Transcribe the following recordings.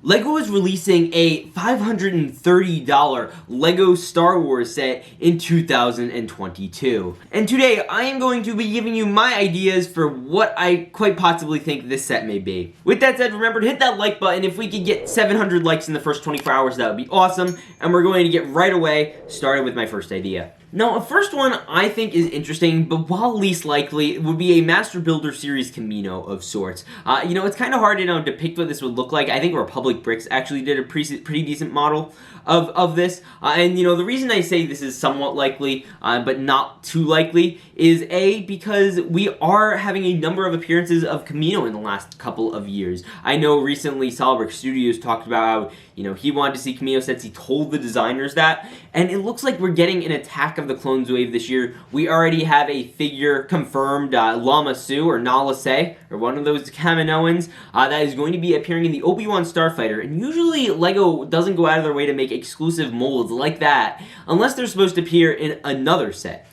LEGO is releasing a $530 LEGO Star Wars set in 2022. And today, I am going to be giving you my ideas for what I quite possibly think this set may be. With that said, remember to hit that like button. If we could get 700 likes in the first 24 hours, that would be awesome. And we're going to get right away started with my first idea. Now, a first one I think is interesting, but while least likely, it would be a Master Builder Series Camino of sorts. It's kind of hard to depict what this would look like. I think Republic Bricks actually did a pretty decent model of this. The reason I say this is somewhat likely, but not too likely, is because we are having a number of appearances of Camino in the last couple of years. I know recently SolidWorks Studios talked about how, he wanted to see Camino sets. He told the designers that, and it looks like we're getting an Attack of the Clones wave this year. We already have a figure confirmed, Lama Su, or Nala Se, or one of those Kaminoans, that is going to be appearing in the Obi-Wan Starfighter, and usually LEGO doesn't go out of their way to make exclusive molds like that, unless they're supposed to appear in another set.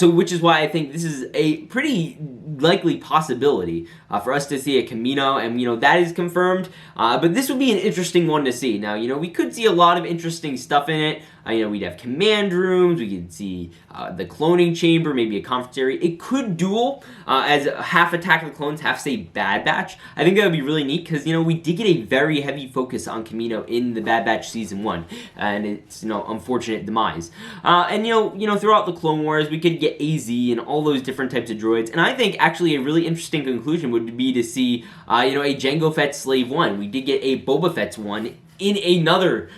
Which is why I think this is a pretty likely possibility for us to see a Camino, and that is confirmed, but this would be an interesting one to see. Now, we could see a lot of interesting stuff in it. We'd have command rooms, we could see the cloning chamber, maybe a conference area. It could duel as half Attack of the Clones, half, say, Bad Batch. I think that would be really neat because, we did get a very heavy focus on Camino in the Bad Batch Season 1, and its, unfortunate demise. Throughout the Clone Wars, we could get AZ and all those different types of droids, and I think actually a really interesting conclusion would be to see, a Jango Fett Slave 1. We did get a Boba Fett's one in another,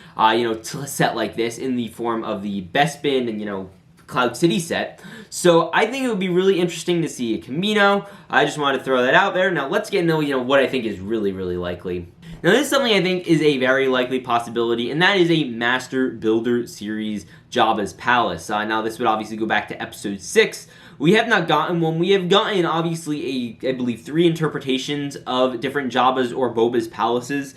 set like this in the form of the Bespin and, Cloud City set. So I think it would be really interesting to see a Camino. I just wanted to throw that out there. Now let's get into, what I think is really, really likely. Now this is something I think is a very likely possibility, and that is a Master Builder Series Jabba's Palace. Now this would obviously go back to Episode 6. We have not gotten one. We have gotten, obviously, I believe, 3 interpretations of different Jabba's or Boba's palaces.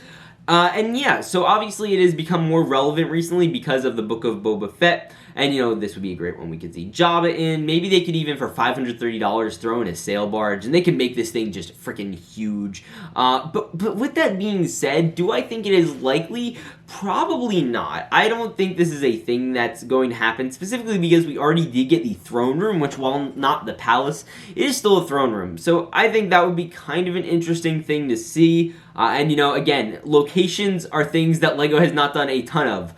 So obviously it has become more relevant recently because of the Book of Boba Fett, and this would be a great one we could see Jabba in. Maybe they could even, for $530, throw in a sail barge, and they could make this thing just freaking huge. But with that being said, do I think it is likely? Probably not. I don't think this is a thing that's going to happen, specifically because we already did get the throne room, which, while not the palace, it is still a throne room. So I think that would be kind of an interesting thing to see. Again, locations are things that LEGO has not done a ton of.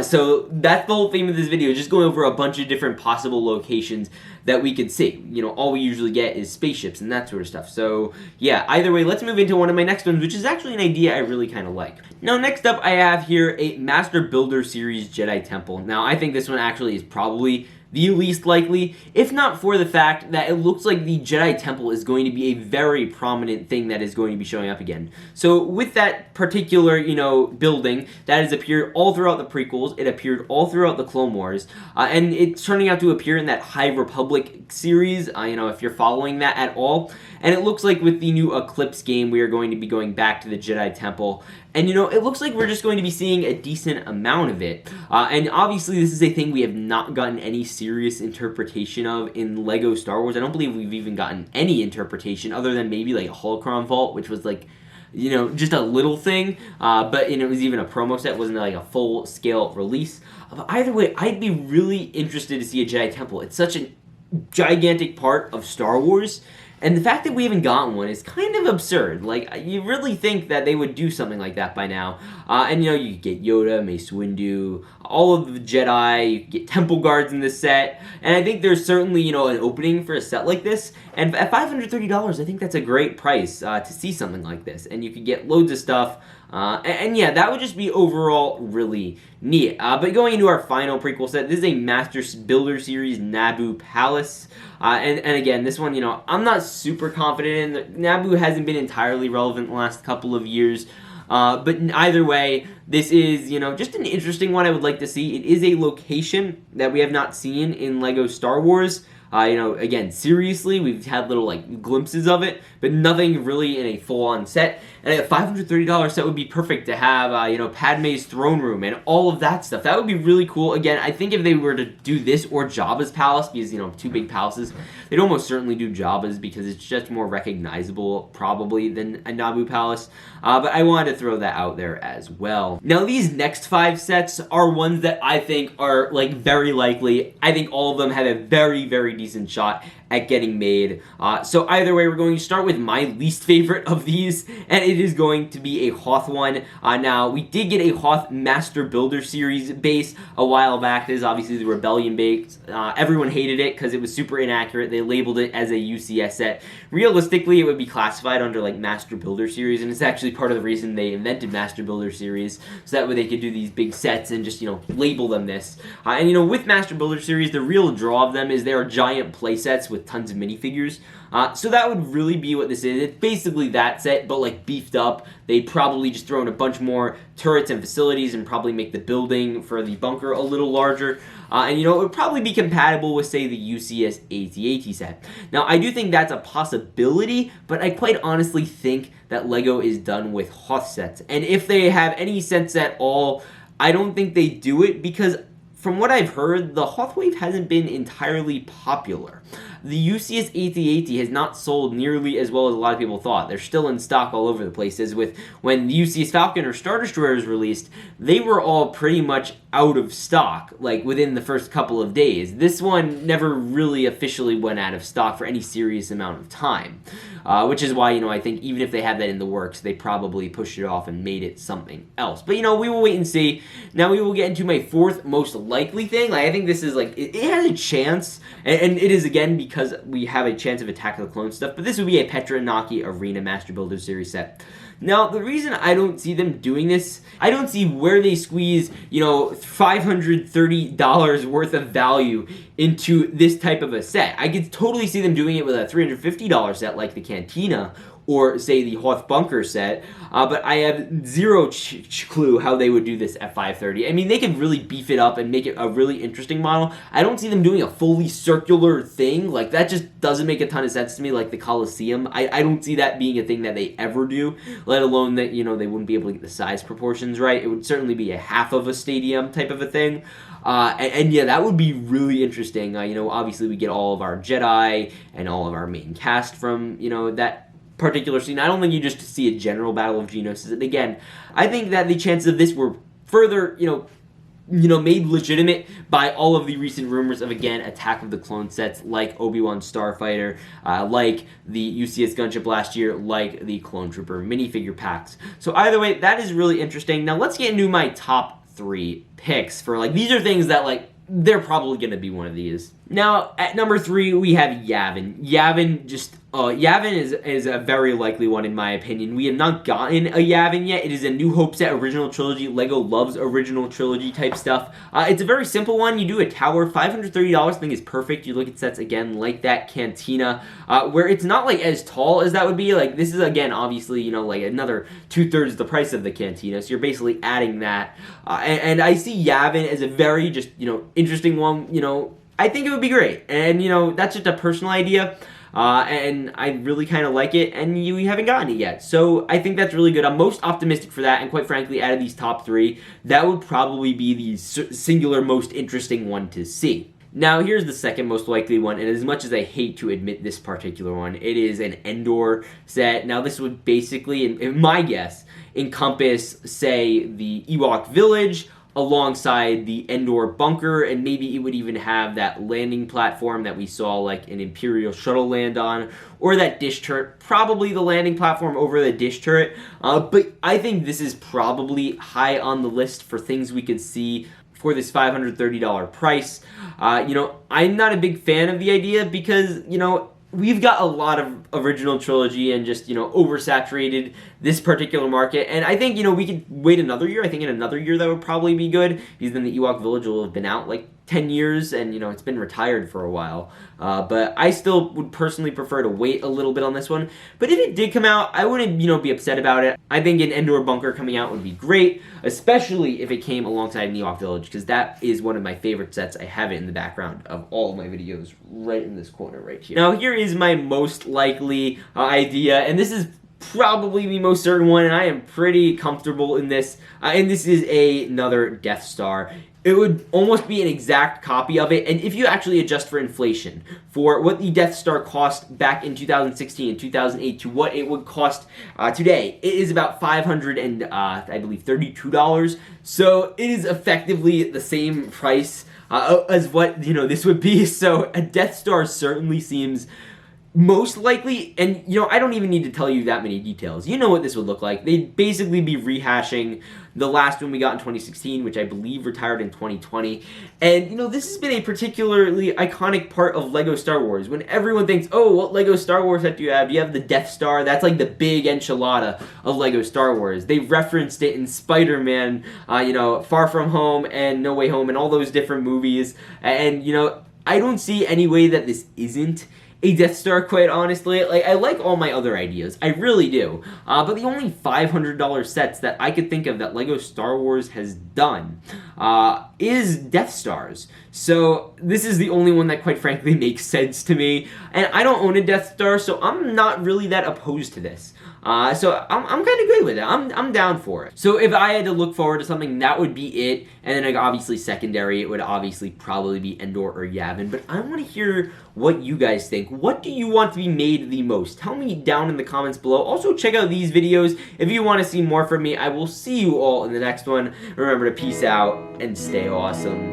So that's the whole theme of this video, just going over a bunch of different possible locations that we could see. All we usually get is spaceships and that sort of stuff. So, yeah, either way, let's move into one of my next ones, which is actually an idea I really kind of like. Now, next up, I have here a Master Builder Series Jedi Temple. Now, I think this one actually is probably the least likely, if not for the fact that it looks like the Jedi Temple is going to be a very prominent thing that is going to be showing up again. So with that particular, building, that has appeared all throughout the prequels, it appeared all throughout the Clone Wars, and it's turning out to appear in that High Republic series, if you're following that at all. And it looks like with the new Eclipse game, we are going to be going back to the Jedi Temple. And, it looks like we're just going to be seeing a decent amount of it. And obviously, this is a thing we have not gotten any serious interpretation of in LEGO Star Wars. I don't believe we've even gotten any interpretation other than maybe, like, a Holocron Vault, which was, like, just a little thing. But, it was even a promo set. It wasn't, like, a full-scale release. But either way, I'd be really interested to see a Jedi Temple. It's such a gigantic part of Star Wars. And the fact that we haven't gotten one is kind of absurd. Like, you really think that they would do something like that by now. You get Yoda, Mace Windu, all of the Jedi, you get Temple Guards in this set. And I think there's certainly, an opening for a set like this. And at $530, I think that's a great price to see something like this. And you could get loads of stuff. That would just be overall really neat. But going into our final prequel set, this is a Master Builder Series Naboo Palace. And again, this one, I'm not super confident in. Naboo hasn't been entirely relevant the last couple of years. But either way, this is, just an interesting one I would like to see. It is a location that we have not seen in LEGO Star Wars. Again, seriously, we've had little like glimpses of it, but nothing really in a full-on set. And a $530 set would be perfect to have, Padme's throne room and all of that stuff. That would be really cool. Again, I think if they were to do this or Jabba's palace, because, two big palaces, they'd almost certainly do Jabba's because it's just more recognizable, probably, than a Naboo palace. But I wanted to throw that out there as well. Now, these next 5 sets are ones that I think are, like, very likely. I think all of them have a very, very decent shot at getting made. So either way, we're going to start with my least favorite of these, and it is going to be a Hoth one. Now, we did get a Hoth Master Builder Series base a while back. This is obviously the Rebellion base. Everyone hated it because it was super inaccurate. They labeled it as a UCS set. Realistically, it would be classified under like Master Builder Series, and it's actually part of the reason they invented Master Builder Series, so that way they could do these big sets and just, label them this. And with Master Builder Series, the real draw of them is they are giant play sets with tons of minifigures. So that would really be what this is. It's basically that set, but like beefed up. They'd probably just throw in a bunch more turrets and facilities and probably make the building for the bunker a little larger. It would probably be compatible with, say, the UCS AT-AT set. Now, I do think that's a possibility, but I quite honestly think that LEGO is done with Hoth sets. And if they have any sets at all, I don't think they do it because from what I've heard, the Hoth wave hasn't been entirely popular. The UCS AT-AT has not sold nearly as well as a lot of people thought. They're still in stock all over the place. As with when the UCS Falcon or Star Destroyer was released, they were all pretty much out of stock, like within the first couple of days. This one never really officially went out of stock for any serious amount of time, which is why, I think even if they had that in the works, they probably pushed it off and made it something else. But, we will wait and see. Now we will get into my 4th most likely thing. Like, I think this is, like, it has a chance, and it is, again, because we have a chance of Attack of the Clones stuff, but this would be a Petranaki Arena Master Builder Series set. Now, the reason I don't see them doing this, I don't see where they squeeze, $530 worth of value into this type of a set. I could totally see them doing it with a $350 set like the Cantina, or say the Hoth Bunker set, but I have zero clue how they would do this at $530. I mean, they could really beef it up and make it a really interesting model. I don't see them doing a fully circular thing. Like, that just doesn't make a ton of sense to me, like the Coliseum. I don't see that being a thing that they ever do, let alone that, they wouldn't be able to get the size proportions right. It would certainly be a half of a stadium type of a thing. Yeah, that would be really interesting. Obviously we get all of our Jedi and all of our main cast from, that particular scene. I don't think you just see a general battle of Geonosis. And again, I think that the chances of this were further, made legitimate by all of the recent rumors of, again, Attack of the Clone sets like Obi-Wan Starfighter, like the UCS Gunship last year, like the Clone Trooper minifigure packs. So either way, that is really interesting. Now let's get into my top 3 picks for, like, these are things that, like, they're probably going to be one of these. Now, at number 3, we have Yavin. Yavin is a very likely one in my opinion. We have not gotten a Yavin yet. It is a New Hope set original trilogy. LEGO loves original trilogy type stuff. It's a very simple one. You do a tower. $530 I think is perfect. You look at sets again like that Cantina, where it's not like as tall as that would be. Like, this is again obviously like another 2/3 the price of the Cantina. So you're basically adding that. And I see Yavin as a very just interesting one. I think it would be great. And that's just a personal idea. And I really kind of like it, and we haven't gotten it yet. So I think that's really good. I'm most optimistic for that, and quite frankly, out of these top 3, that would probably be the singular most interesting one to see. Now, here's the second most likely one, and as much as I hate to admit this particular one, it is an Endor set. Now, this would basically, in my guess, encompass, say, the Ewok Village, alongside the Endor bunker, and maybe it would even have that landing platform that we saw like an Imperial shuttle land on, or that dish turret, probably the landing platform over the dish turret, but I think this is probably high on the list for things we could see for this $530 price. I'm not a big fan of the idea because, we've got a lot of original trilogy and just, oversaturated this particular market. And I think, we could wait another year. I think in another year that would probably be good, because then the Ewok Village will have been out, like, 10 years, and, you know, it's been retired for a while. But I still would personally prefer to wait a little bit on this one. But if it did come out, I wouldn't, you know, be upset about it. I think an Endor bunker coming out would be great, especially if it came alongside Neok Village, because that is one of my favorite sets. I have it in the background of all of my videos right in this corner right here. Now, here is my most likely idea, and this is probably the most certain one, and I am pretty comfortable in this. And this is another Death Star. It would almost be an exact copy of it, and if you actually adjust for inflation, for what the Death Star cost back in 2016 and 2008 to what it would cost today, it is about $532. So it is effectively the same price as what, you know, this would be. So a Death Star certainly seems most likely, and, you know, I don't even need to tell you that many details. You know what this would look like. They'd basically be rehashing the last one we got in 2016, which I believe retired in 2020. And, you know, this has been a particularly iconic part of LEGO Star Wars. When everyone thinks, oh, what LEGO Star Wars set do you have? You have the Death Star. That's like the big enchilada of LEGO Star Wars. They referenced it in Spider-Man, you know, Far From Home and No Way Home and all those different movies. And, you know, I don't see any way that this isn't a Death Star, quite honestly. Like, I like all my other ideas, I really do. But the only $500 sets that I could think of that LEGO Star Wars has done is Death Stars. So this is the only one that, quite frankly, makes sense to me. And I don't own a Death Star, so I'm not really that opposed to this. So I'm kind of good with it. I'm down for it. So if I had to look forward to something, that would be it. And then, like, obviously secondary, it would obviously probably be Endor or Yavin. But I want to hear what you guys think. What do you want to be made the most? Tell me down in the comments below. Also, check out these videos if you want to see more from me. I will see you all in the next one. Remember to peace out and stay awesome.